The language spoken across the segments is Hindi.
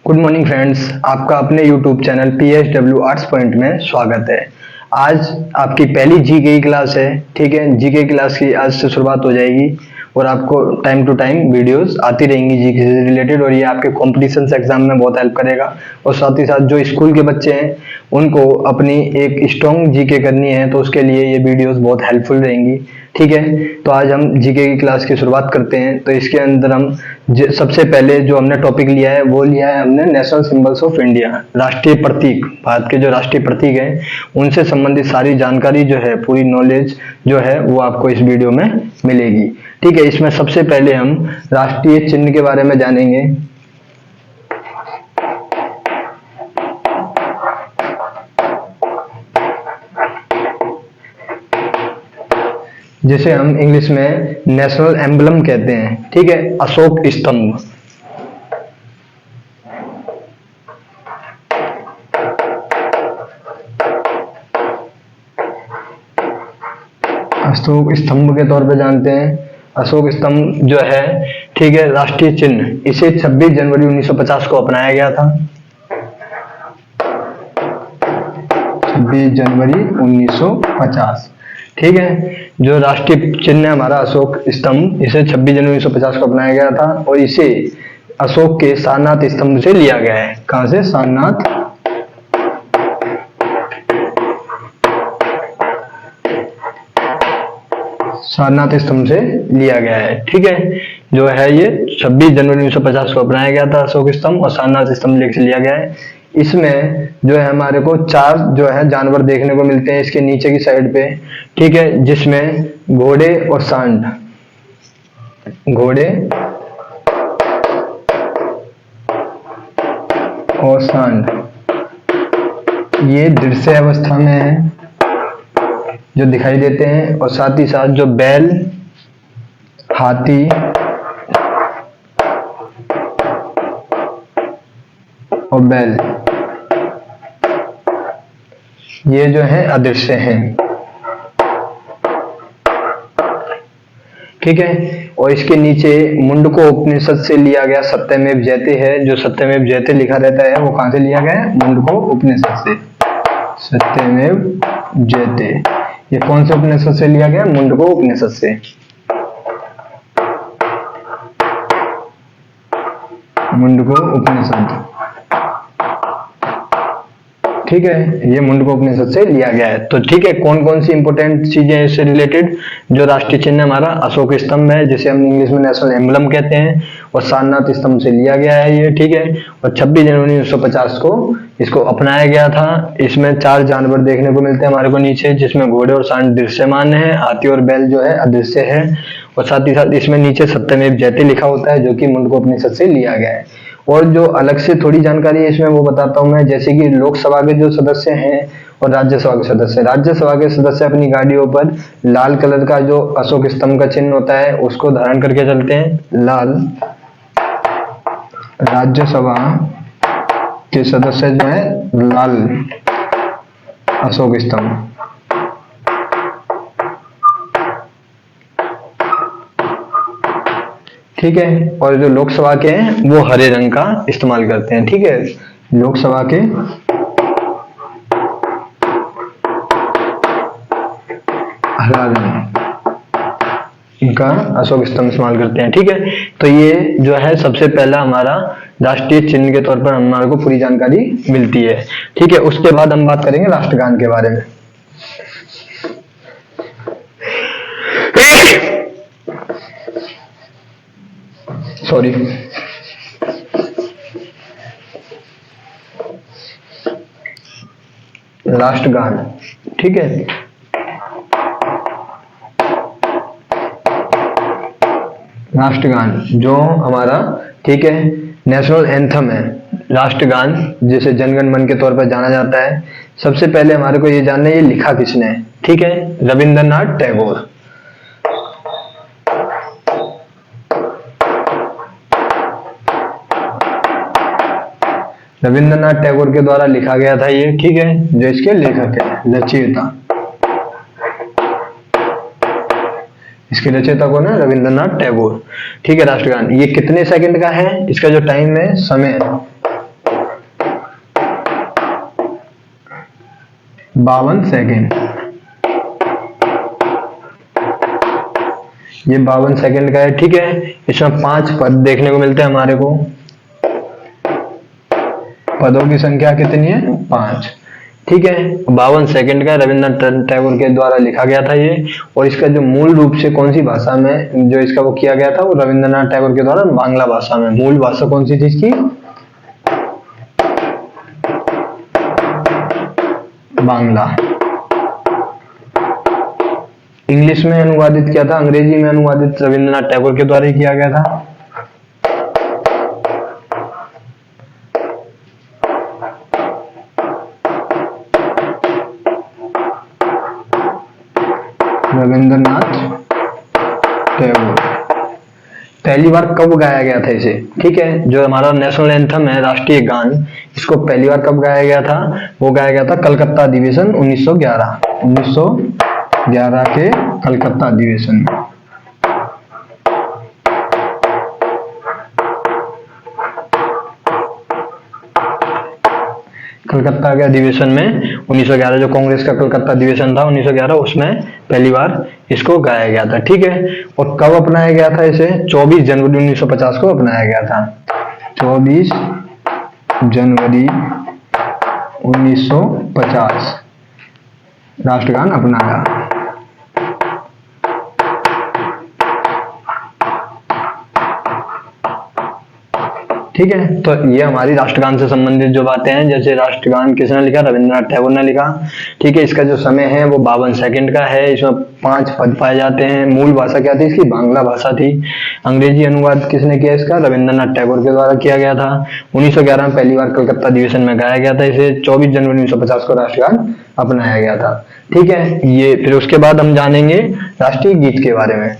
गुड मॉर्निंग फ्रेंड्स, आपका अपने YouTube channel PSW arts point में स्वागत है। आज आपकी पहली जीके की क्लास है। ठीक है, जीके क्लास की आज से शुरुआत हो जाएगी और आपको टाइम टू टाइम वीडियोस आती रहेंगी जीके से रिलेटेड, और ये आपके कॉम्पिटिशन एग्जाम में बहुत हेल्प करेगा। और साथ ही साथ जो स्कूल के बच्चे हैं उनको अपनी एक स्ट्रॉन्ग जीके करनी है, तो उसके लिए ये वीडियोस बहुत हेल्पफुल रहेंगी। ठीक है, तो आज हम जीके की क्लास की शुरुआत करते हैं। तो इसके अंदर हम सबसे पहले जो हमने टॉपिक लिया है वो लिया है हमने नेशनल सिंबल्स ऑफ इंडिया, राष्ट्रीय प्रतीक। भारत के जो राष्ट्रीय प्रतीक हैं उनसे संबंधित सारी जानकारी जो है, पूरी नॉलेज जो है वो आपको इस वीडियो में मिलेगी। ठीक है, इसमें सबसे पहले हम राष्ट्रीय चिन्ह के बारे में जानेंगे। जिसे हम इंग्लिश में नेशनल एम्बलम कहते हैं। ठीक है, अशोक स्तंभ। अशोक स्तंभ के तौर पे जानते हैं। अशोक स्तंभ जो है, ठीक है, राष्ट्रीय चिन्ह, इसे 26 जनवरी 1950 को अपनाया गया था। 26 जनवरी 1950। ठीक है, जो राष्ट्रीय चिन्ह है हमारा अशोक स्तंभ, इसे 26 जनवरी 1950 को अपनाया गया था और इसे अशोक के सारनाथ स्तंभ से लिया गया है। कहां से? सारनाथ स्तंभ से लिया गया है। ठीक है, जो है ये 26 जनवरी 1950 को अपनाया गया था अशोक स्तंभ, और सारनाथ स्तंभ से लिया गया है। इसमें जो है हमारे को 4 जो है जानवर देखने को मिलते हैं इसके नीचे की साइड पे। ठीक है, जिसमें घोड़े और सांड, घोड़े और सांड ये दृश्य अवस्था में है जो दिखाई देते हैं, और साथ ही साथ जो बैल, हाथी और बैल ये जो है अदृश्य हैं। ठीक है, और इसके नीचे मुंडको उपनिषद से लिया गया सत्यमेव जयते है। जो सत्यमेव जयते लिखा रहता है वो कहां से लिया गया है? मुंडको उपनिषद से। सत्यमेव जयते ये कौन से उपनिषद से लिया गया? मुंडको उपनिषद से। मुंडको उपनिषद। ठीक है, ये मुंडको उपनिषद से लिया गया है। तो ठीक है, कौन कौन सी इंपोर्टेंट चीजें हैं इससे रिलेटेड? जो राष्ट्रीय चिन्ह हमारा अशोक स्तंभ है, जिसे हम इंग्लिश में नेशनल एम्बलम कहते हैं, और सारनाथ स्तंभ से लिया गया है ये। ठीक है, और 26 जनवरी 1950 को इसको अपनाया गया था। इसमें 4 जानवर देखने को मिलते हैं हमारे को नीचे, जिसमें घोड़े और सांड दृश्यमान है, हाथी और बैल जो है अदृश्य है, और साथ ही साथ इसमें नीचे सत्यमेव जयते लिखा होता है जो कि मुंडको उपनिषद से लिया गया है। और जो अलग से थोड़ी जानकारी है इसमें वो बताता हूं मैं, जैसे कि लोकसभा के जो सदस्य हैं और राज्यसभा के सदस्य। राज्यसभा के सदस्य अपनी गाड़ियों पर लाल कलर का जो अशोक स्तंभ का चिन्ह होता है उसको धारण करके चलते हैं। लाल राज्यसभा के सदस्य जो है लाल अशोक स्तंभ। ठीक है, और जो लोकसभा के हैं वो हरे रंग का इस्तेमाल करते हैं। ठीक है, लोकसभा के हरा रंग इनका अशोक स्तंभ इस्तेमाल करते हैं। ठीक है, तो ये जो है सबसे पहला हमारा राष्ट्रीय चिन्ह के तौर पर हमारे को पूरी जानकारी मिलती है। ठीक है, उसके बाद हम बात करेंगे राष्ट्रगान के बारे में। सॉरी, राष्ट्रगान। ठीक है, राष्ट्रगान जो हमारा, ठीक है, नेशनल एंथम है, राष्ट्रगान जिसे जनगण मन के तौर पर जाना जाता है। सबसे पहले हमारे को ये जानना है ये लिखा किसने है। ठीक है, रविंद्रनाथ टैगोर। रविंद्रनाथ टैगोर के द्वारा लिखा गया था ये। ठीक है, जो इसके लेखक है, रचयिता, इसके रचयिता कौन है? रविंद्रनाथ टैगोर। ठीक है, राष्ट्रगान ये कितने सेकंड का है? इसका जो टाइम है, समय 52 सेकेंड। ये 52 सेकेंड का है, ठीक है। इसमें 5 पद देखने को मिलते हैं हमारे को। पदों की संख्या कितनी है? 5, ठीक है। 52 सेकेंड का रविंद्रनाथ टैगोर के द्वारा लिखा गया था ये। और इसका जो मूल रूप से कौन सी भाषा में जो इसका वो किया गया था, वो रविंद्रनाथ टैगोर के द्वारा बांग्ला भाषा में। मूल भाषा कौन सी थी इसकी? बांग्ला। इंग्लिश में अनुवादित किया था, अंग्रेजी में अनुवादित रविंद्रनाथ टैगोर के द्वारा ही किया गया था। रविंद्रनाथ टैगोर। पहली बार कब गाया गया था इसे? ठीक है, जो हमारा नेशनल एंथम है, राष्ट्रीय गान, इसको पहली बार कब गाया गया था? वो गाया गया था कलकत्ता अधिवेशन 1911। 1911 के कलकत्ता अधिवेशन में। कलकत्ता के अधिवेशन में 1911, जो कांग्रेस का कलकत्ता अधिवेशन था 1911, उसमें पहली बार इसको गाया गया था, ठीक है। और कब अपनाया गया था इसे? 24 जनवरी 1950 को अपनाया गया था। 24 जनवरी 1950 राष्ट्रगान अपनाया। ठीक है, तो ये हमारी राष्ट्रगान से संबंधित जो बातें हैं। जैसे राष्ट्रगान किसने लिखा? रविंद्रनाथ टैगोर ने लिखा, ठीक है। इसका जो समय है वो 52 सेकेंड का है। इसमें 5 पद पाए जाते हैं। मूल भाषा क्या थी इसकी? बांग्ला भाषा थी। अंग्रेजी अनुवाद किसने किया इसका? रविंद्रनाथ टैगोर के द्वारा किया गया था। 1911 में पहली बार कलकत्ता अधिवेशन में गाया गया था इसे। 24 जनवरी 1950 को राष्ट्रगान अपनाया गया था, ठीक है। ये फिर उसके बाद हम जानेंगे राष्ट्रीय गीत के बारे में।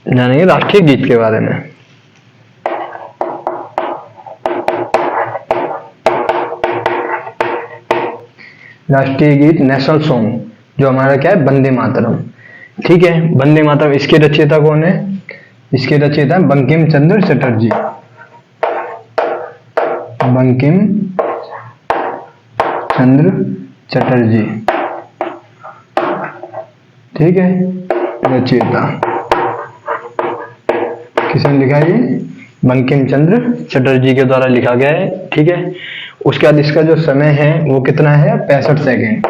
जानेंगे राष्ट्रीय गीत के बारे में। राष्ट्रीय गीत, नेशनल सॉन्ग, जो हमारा क्या है? वंदे मातरम, ठीक है। वंदे मातरम, इसके रचयिता कौन है? इसके रचयिता बंकिम चंद्र चटर्जी। बंकिम चंद्र चटर्जी, ठीक है, रचयिता। किसने लिखा है? ये बंकिम चंद्र चटर्जी के द्वारा लिखा गया है, ठीक है। उसके बाद इसका जो समय है वो कितना है? 65 सेकेंड।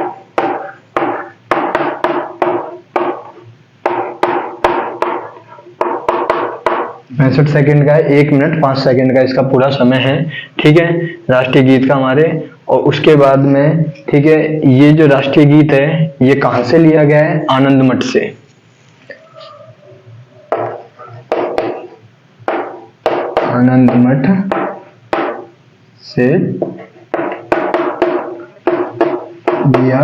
पैंसठ सेकेंड का है, 1 मिनट 5 सेकेंड का इसका पूरा समय है, ठीक है, राष्ट्रीय गीत का हमारे। और उसके बाद में, ठीक है, ये जो राष्ट्रीय गीत है ये कहां से लिया गया है? आनंद मठ से। आनंद मठ से लिया,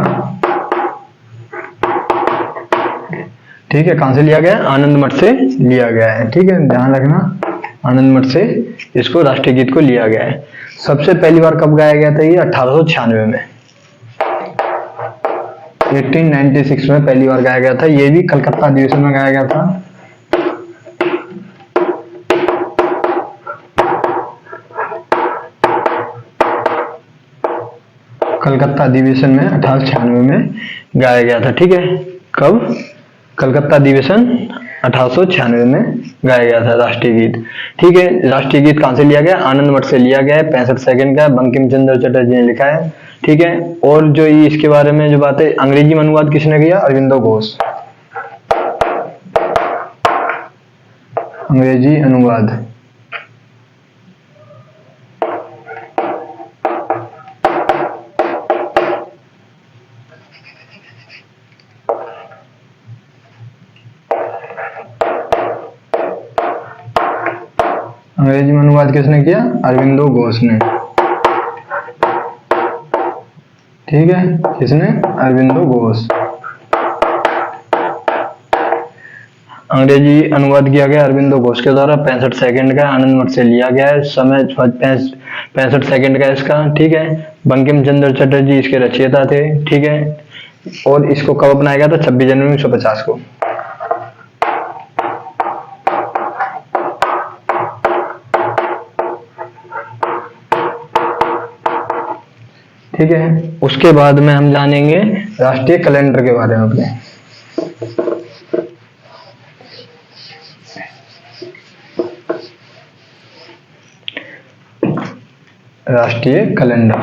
ठीक है। कहां से लिया गया? आनंद मठ से लिया गया है, ठीक है, ध्यान रखना। आनंद मठ से इसको राष्ट्रीय गीत को लिया गया है। सबसे पहली बार कब गाया गया था? ये 1896 में, 1896 में पहली बार गाया गया था। ये भी कलकत्ता अधिवेशन में गाया गया था। कलकत्ता अधिवेशन में 1896 में गाया गया था, ठीक है। कब? कलकत्ता अधिवेशन 1896 में गाया गया था राष्ट्रीय गीत, ठीक है। राष्ट्रीय गीत कहां से लिया गया? आनंद मठ से लिया गया है। 65 सेकेंड का, बंकिम चंद्र चटर्जी ने लिखा है, ठीक है। और जो इसके बारे में जो बात है, अंग्रेजी में अनुवाद किसने किया? अरविंदो घोष। अंग्रेजी अनुवाद अंग्रेजी में अनुवाद किसने किया? अरविंदो घोष ने, ठीक है। किसने? अरविंदो घोष। अंग्रेजी अनुवाद किया गया अरविंदो घोष के द्वारा। 65 सेकेंड का, आनंद मठ से लिया गया है। समय 65 सेकेंड का इसका, ठीक है। बंकिम चंद्र चटर्जी इसके रचयिता थे, ठीक है। और इसको कब अपनाया गया था? 26 जनवरी 1950 को। ठीक है। उसके बाद में हम जानेंगे राष्ट्रीय कैलेंडर के बारे में अपने। राष्ट्रीय कैलेंडर,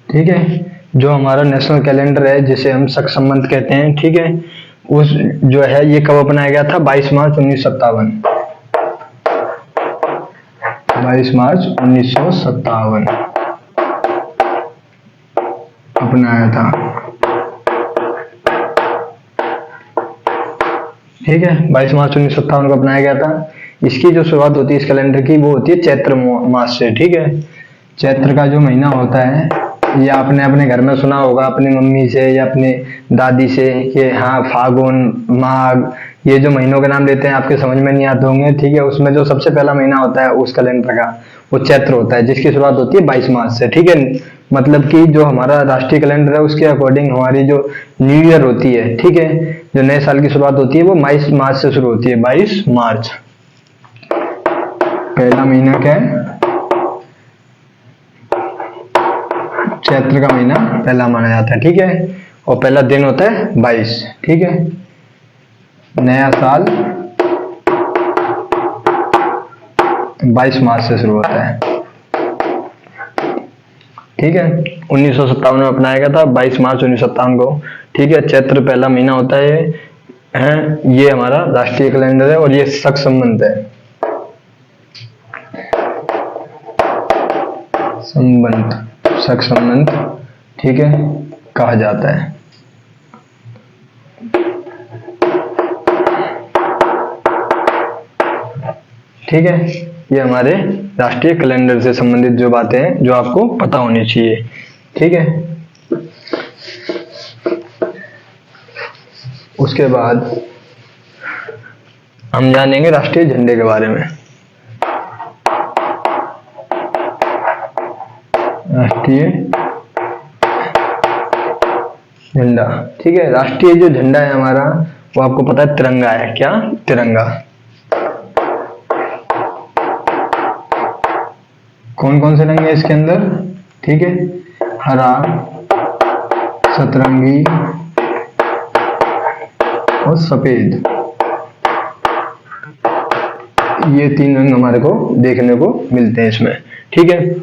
ठीक है। जो हमारा नेशनल कैलेंडर है जिसे हम शक संबंध कहते हैं, ठीक है, उस जो है ये कब अपनाया गया था? 22 मार्च 1957। 22 मार्च 1957 अपनाया था, ठीक है। 22 मार्च 1957 को अपनाया गया था। इसकी जो शुरुआत होती है इस कैलेंडर की, वो होती है चैत्र मास से, ठीक है। चैत्र का जो महीना होता है, ये आपने अपने घर में सुना होगा अपनी मम्मी से या अपने दादी से कि हाँ फागुन, माघ, ये जो महीनों के नाम लेते हैं आपके समझ में नहीं आते होंगे, ठीक है। उसमें जो सबसे पहला महीना होता है उस कैलेंडर का, वो चैत्र होता है, जिसकी शुरुआत होती है 22 मार्च से, ठीक है। मतलब कि जो हमारा राष्ट्रीय कैलेंडर है उसके अकॉर्डिंग हमारी जो न्यू ईयर होती है, ठीक है, जो नए साल की शुरुआत होती है वो 22 मार्च से शुरू होती है। 22 मार्च पहला महीना क्या है? चैत्र का महीना पहला माना जाता है, ठीक है। और पहला दिन होता है 22, ठीक है। नया साल 22 मार्च से शुरू होता है, ठीक है। 1957 में अपनाया गया था, 22 मार्च 1957 को, ठीक है। चैत्र पहला महीना होता है ये हमारा राष्ट्रीय कैलेंडर है और ये शक संबंध है, संबंध, शक संबंध, ठीक है, कहा जाता है, ठीक है। ये हमारे राष्ट्रीय कैलेंडर से संबंधित जो बातें हैं जो आपको पता होनी चाहिए, ठीक है। उसके बाद हम जानेंगे राष्ट्रीय झंडे के बारे में। राष्ट्रीय झंडा, ठीक है। राष्ट्रीय जो झंडा है हमारा वो आपको पता है तिरंगा है। क्या? तिरंगा। कौन कौन से रंग है इसके अंदर? ठीक है, हरा, सतरंगी और सफेद, ये 3 रंग हमारे को देखने को मिलते हैं इसमें, ठीक है।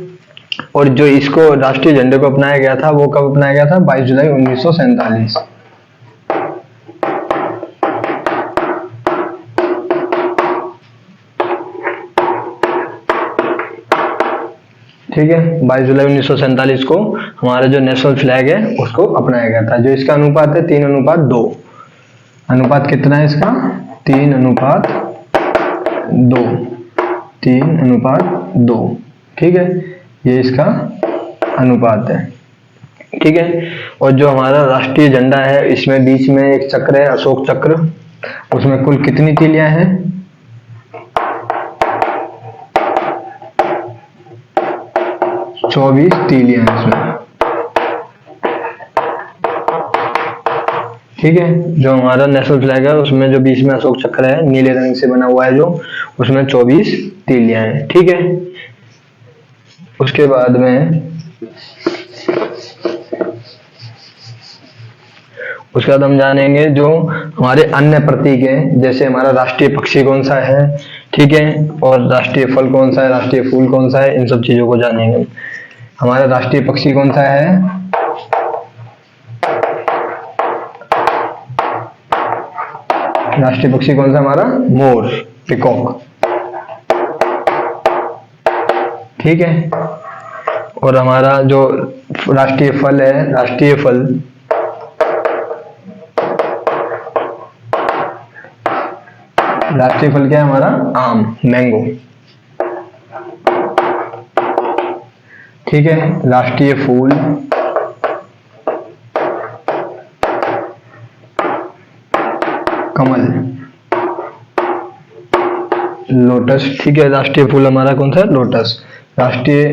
और जो इसको राष्ट्रीय झंडे को अपनाया गया था वो कब अपनाया गया था? 22 जुलाई 1947। ठीक है, 22 जुलाई 1947 को हमारा जो नेशनल फ्लैग है उसको अपनाया गया था। जो इसका अनुपात है 3:2। अनुपात कितना है इसका? 3:2। 3:2, ठीक है, ये इसका अनुपात है, ठीक है। और जो हमारा राष्ट्रीय झंडा है इसमें बीच में एक चक्र है, अशोक चक्र। उसमें कुल कितनी तीलियां हैं? 24 तीलियां हैं इसमें, ठीक है। जो हमारा नेशनल फ्लैग है उसमें जो बीच में अशोक चक्र है नीले रंग से बना हुआ है जो, उसमें 24 तीलियां हैं, ठीक है। उसके बाद हम जानेंगे जो हमारे अन्य प्रतीक हैं, जैसे हमारा राष्ट्रीय पक्षी कौन सा है, ठीक है, और राष्ट्रीय फल कौन सा है, राष्ट्रीय फूल कौन सा है, इन सब चीजों को जानेंगे। हमारा राष्ट्रीय पक्षी कौन सा है? राष्ट्रीय पक्षी कौन सा हमारा? मोर, पिकॉक, ठीक है। और हमारा जो राष्ट्रीय फल है, राष्ट्रीय फल क्या है हमारा? आम, मैंगो, ठीक है। राष्ट्रीय फूल कमल, लोटस, ठीक है। राष्ट्रीय फूल हमारा कौन सा है? लोटस। राष्ट्रीय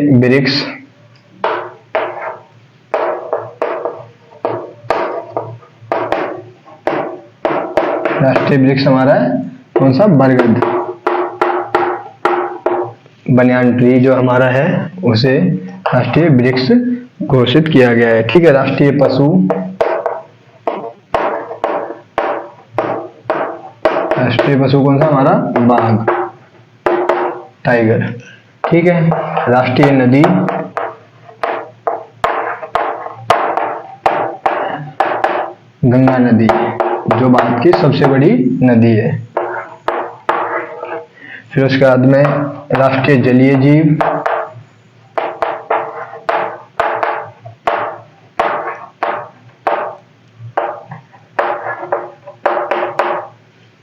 वृक्ष हमारा है कौन सा? बरगद, बनियान ट्री जो हमारा है उसे राष्ट्रीय वृक्ष घोषित किया गया है। ठीक है, राष्ट्रीय पशु, राष्ट्रीय पशु कौन सा हमारा? बाघ, टाइगर। ठीक है, राष्ट्रीय नदी, गंगा नदी, जो भारत की सबसे बड़ी नदी है। फिर उसके बाद में राष्ट्रीय जलीय जीव,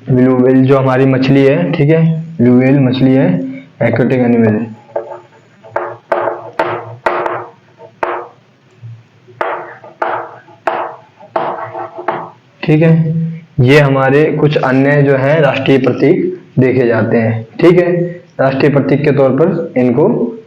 ब्लू व्हेल जो हमारी मछली है। ठीक है, ब्लू व्हेल मछली है, एक्वेटिक एनिमल। ठीक है, ये हमारे कुछ अन्य जो है राष्ट्रीय प्रतीक देखे जाते हैं। ठीक है, राष्ट्रीय प्रतीक के तौर पर इनको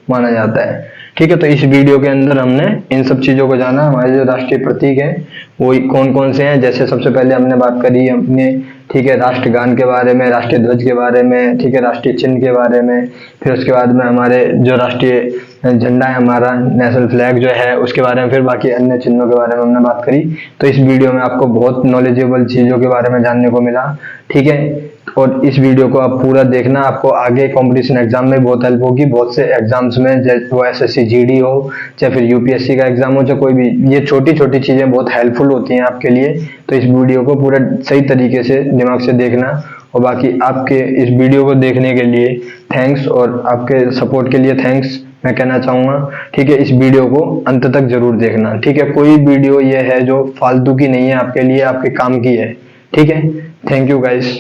माना जाता है। ठीक है, तो इस वीडियो के अंदर हमने इन सब चीजों को जाना। हमारे जो राष्ट्रीय प्रतीक हैं वो कौन कौन से हैं, जैसे सबसे पहले हमने बात करी अपने, ठीक है, राष्ट्रगान के बारे में, राष्ट्रीय ध्वज के बारे में, ठीक है, राष्ट्रीय चिन्ह के बारे में। फिर उसके बाद में हमारे जो राष्ट्रीय झंडा है हमारा, नेशनल फ्लैग जो है, उसके बारे में, फिर बाकी अन्य चिन्हों के बारे में हमने बात करी। तो इस वीडियो में आपको बहुत नॉलेजेबल चीजों के बारे में जानने को मिला। ठीक है, और इस वीडियो को आप पूरा देखना, आपको आगे कंपटीशन एग्जाम में बहुत हेल्प होगी। बहुत से एग्जाम्स में, जैसे वो एसएससी जीडी हो, चाहे फिर यूपीएससी का एग्जाम हो, चाहे कोई भी, ये छोटी छोटी चीजें बहुत हेल्पफुल होती हैं आपके लिए। तो इस वीडियो को पूरा सही तरीके से दिमाग से देखना। और बाकी आपके इस वीडियो को देखने के लिए थैंक्स, और आपके सपोर्ट के लिए थैंक्स मैं कहना चाहूंगा। ठीक है, इस वीडियो को अंत तक जरूर देखना। ठीक है, कोई वीडियो ये है जो फालतू की नहीं है, आपके लिए, आपके काम की है। ठीक है, थैंक यू गाइस।